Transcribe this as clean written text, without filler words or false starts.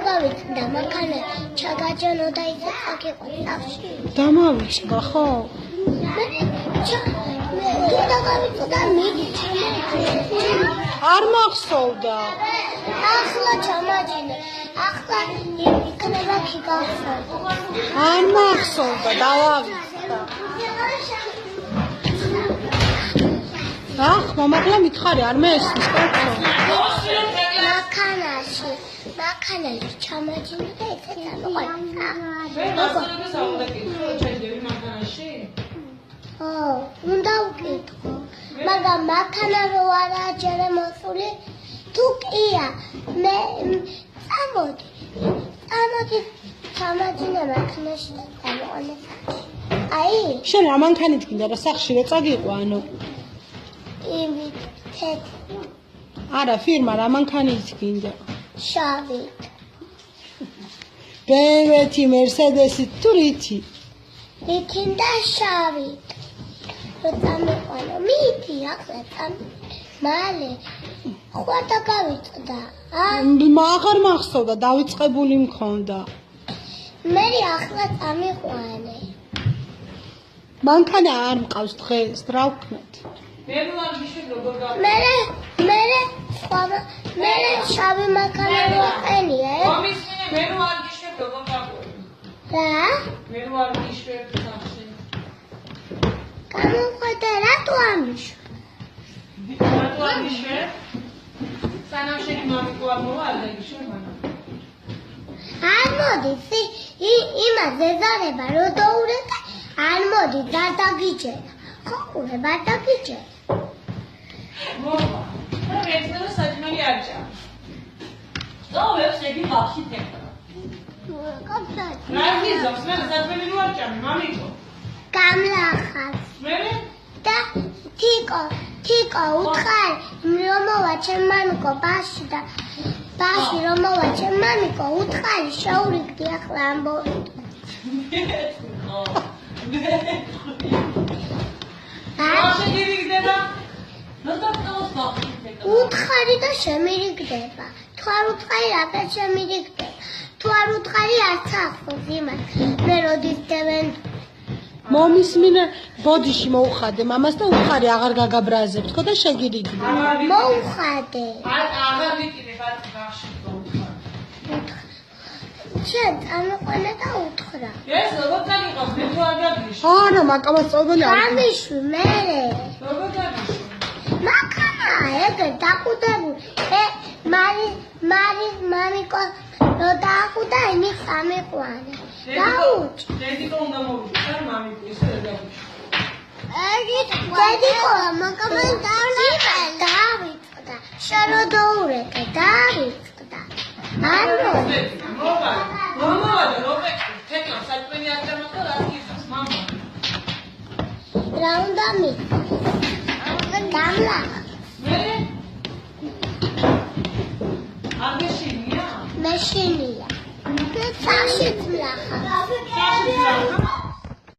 დაგავიწყდა მანქანა ჩაგაჯანო და ისე წაკიყო სახში. დამავიწყდა ხო? მე დაგავიწყდა მიდი არ მახსოვდა. ახლა ჩამაჯინე. ახლა იქნება ქიგავსო. არ მახსოვდა დავავიწყდა. მამაკლა მითხარი არ მეესმის კაცო. მანქანაში ჩამაჯინე და ესე წამოყვანდა. უნდა ვკითხო. მაგრამ მანქანა რო არა ჯერე მოსული თუ კია მე წამოდი ჩამაჯინე მანქანაში და წამოყვანე. აი შენ რა მანქანით გინდა რა სახში რო წაგიყო ანუ იმით არა ფირმა რა მანქანით გინდა შავი BMW-ი Mercedes-ი თუ რითი რითინდა შავი რო წამოყვანო მიდი ახლა მალე ხوار დაგავიწყდა აღარ მახსოვდა დავიწყებული მქონდა მე ახლა წამიყვანე მანქანა არ მყავს დღეს რა ვქნათ მე შავი მანქანა რო აყენია მე რო არ გიშვებ როგორ გაყვი რა მე რო არ გიშვებ სახში გამოყვედა რატო ამიშ რატო არ გიშვებ სანამ შენი მამიკო არ მოვა არ გიშვებ მანა არ მოდის იმაზე ზარება რო დაურეკე არ მოდი დაგიჯერა ხო ყურება დაგიჯერა მოვა რა ერთდღე საჭმელი არ ჭა დავებს ეგი ბავში თეკრა რა გიზავს მე საჭმელი რო არ ჭამე მამიკო გამლახავს მე და თიკო უთხარი რომ მოვა ჩემ მამიკო ბაში რომ მოვა ჩემ მამიკო უთხარი შეურიგდი ახლა ამბობ უთხარი და შემირიგდება თუ არ უთხარი რატო შემირიგდება თუ არ უთხარი არც ახსოვს იმას მე როდის დევენ მომისმინე ბოდიში მოუხადე მამას და უხარი აღარ გაგაბრაზებ თქო და შეგირიგი მოუხადე აღარ ვიკიდებ არ გახში შენ წამოყვანე და უთხრა ეს როგორ წაიღავს მე თუ არ გაგიშვი არა მაკამას წოდოლი არ გამიშვი მე როგორ გაგიშვი მანქანა ეგ დაკუდებული მამიკო რო დააკუდა იმის წამიყვანე დაუჭ დედიკო უნდა მოვიდე არ მამიკო ისე დაგიშვი დედიკო მანქანა დავიწყდა შენ რო დაურეკე დავიწყდა არ მოვა როგორ თეკლა საჭმელი არ დამოყო რა გიზავს მამა რა უნდა მი გამლა